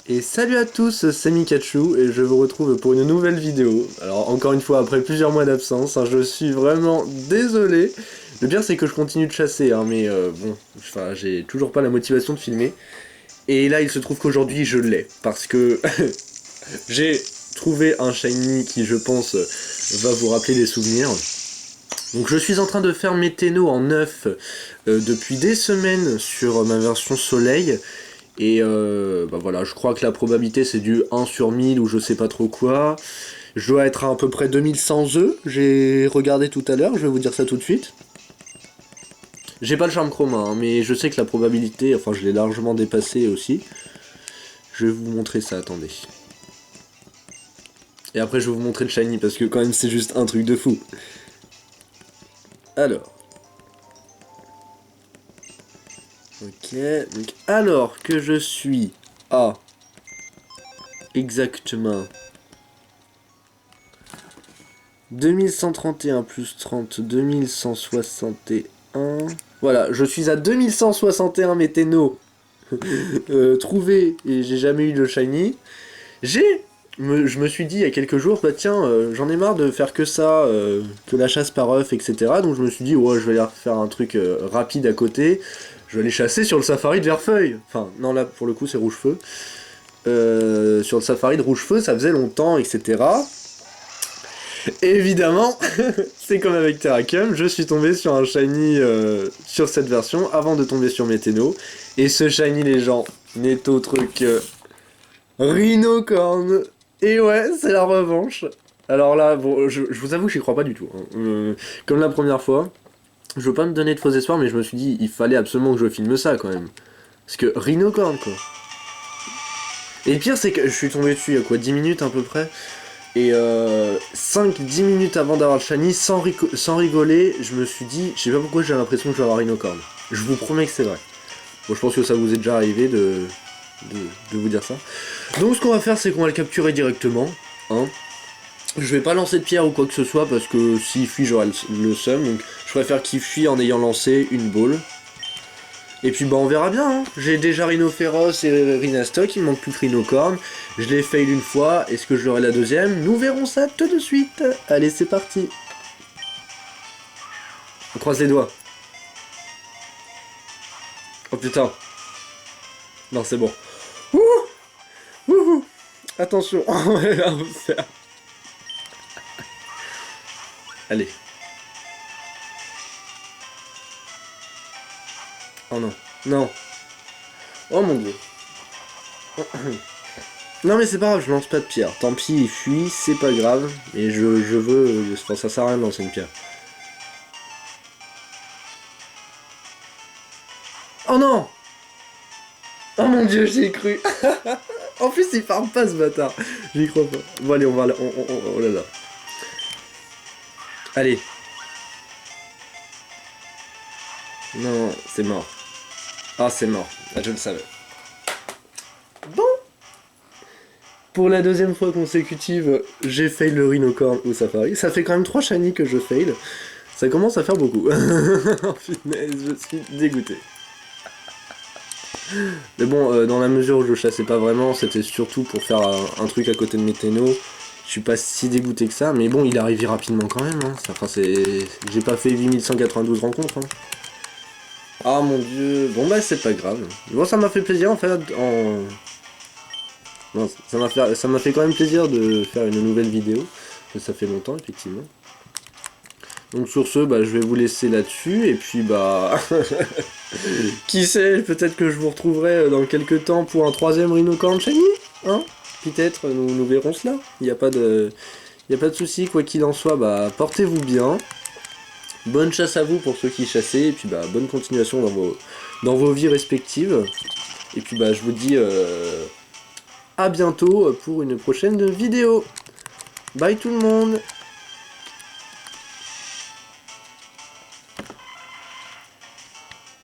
Et salut à tous, c'est Mikachu et je vous retrouve pour une nouvelle vidéo. Alors encore une fois après plusieurs mois d'absence, je suis vraiment désolé. Le pire c'est que je continue de chasser, mais bon, enfin j'ai toujours pas la motivation de filmer. Et là il se trouve qu'aujourd'hui je l'ai, parce que j'ai trouvé un shiny qui je pense va vous rappeler des souvenirs. Donc je suis en train de faire mes Tenno en neuf depuis des semaines sur ma version soleil. Et bah voilà, je crois que la probabilité c'est du 1 sur 1000 ou je sais pas trop quoi. Je dois être à peu près 2100 œufs, j'ai regardé tout à l'heure, je vais vous dire ça tout de suite. J'ai pas le charme chroma, mais je sais que la probabilité, enfin je l'ai largement dépassé aussi. Je vais vous montrer ça, attendez. Et après je vais vous montrer le shiny parce que quand même c'est juste un truc de fou. Alors. Ok, donc alors que je suis à exactement 2131 plus 30, 2161. Voilà, je suis à 2161 météno trouvé et j'ai jamais eu de shiny. Je me suis dit il y a quelques jours, bah tiens, j'en ai marre de faire que ça, que la chasse par œuf, etc. Donc je me suis dit, ouais, je vais aller faire un truc rapide à côté. Je vais aller chasser sur le safari de Verfeuille. Enfin, non, là pour le coup c'est Rouge-Feu. Sur le safari de Rouge-Feu, ça faisait longtemps, etc. Et évidemment, c'est comme avec Terracum, je suis tombé sur un shiny sur cette version avant de tomber sur Météno. Et ce shiny, les gens, n'est autre que Rhinocorn. Et ouais, c'est la revanche. Alors là, bon, je vous avoue, j'y crois pas du tout. Comme la première fois, je veux pas me donner de faux espoirs, mais je me suis dit, il fallait absolument que je filme ça quand même. Parce que Rhinocorn, quoi. Et le pire, c'est que je suis tombé dessus il y a quoi, 10 minutes à peu près. Et 5-10 minutes avant d'avoir le shiny, sans rigoler, je me suis dit, je sais pas pourquoi j'ai l'impression que je vais avoir Rhinocorn. Je vous promets que c'est vrai. Bon, je pense que ça vous est déjà arrivé de vous dire ça. Donc ce qu'on va faire, c'est qu'on va le capturer directement. Hein. Je vais pas lancer de pierre ou quoi que ce soit, parce que s'il fuit, j'aurai le seum. Donc je préfère qu'il fuit en ayant lancé une boule. Et puis bah on verra bien, hein. J'ai déjà Rhino Féroce et Rhinastock, il me manque plus que Rhinocorn. Je l'ai fail une fois, est-ce que je l'aurai la deuxième? Nous verrons ça tout de suite. Allez, c'est parti. On croise les doigts. Oh putain. Non, c'est bon. Ouh, ouh, attention, on va faire. Allez. Oh non, non. Oh mon dieu. Non mais c'est pas grave, je lance pas de pierre. Tant pis, il fuit, c'est pas grave. Et je veux... Enfin, ça sert à rien de lancer une pierre. Oh non. Oh mon dieu, j'y ai cru. En plus, il farme pas ce bâtard. J'y crois pas. Bon allez, on va... oh là là. Allez. Non, c'est mort. Ah, c'est mort. Ah, je le savais. Bon. Pour la deuxième fois consécutive, j'ai fail le Rhinocorn au Safari. Ça fait quand même 3 shiny que je fail. Ça commence à faire beaucoup. Oh punaise, je suis dégoûté. Mais bon, dans la mesure où je chassais pas vraiment, c'était surtout pour faire un truc à côté de mes Tenno. Je suis pas si dégoûté que ça, mais bon, il est arrivé rapidement quand même. Hein. Enfin, c'est... J'ai pas fait 8192 rencontres. Hein. Ah mon dieu, bon bah c'est pas grave. Bon, ça m'a fait plaisir en fait. Non, ça m'a fait quand même plaisir de faire une nouvelle vidéo. Ça fait longtemps effectivement. Donc sur ce, bah, je vais vous laisser là-dessus. Et puis bah... Qui sait, peut-être que je vous retrouverai dans quelques temps pour un troisième Rhinocorn shiny. Hein? Peut-être, nous verrons cela. Il n'y a pas de souci, quoi qu'il en soit, bah portez-vous bien. Bonne chasse à vous pour ceux qui chassaient, et puis bah bonne continuation dans vos vies respectives. Et puis bah je vous dis à bientôt pour une prochaine vidéo. Bye tout le monde!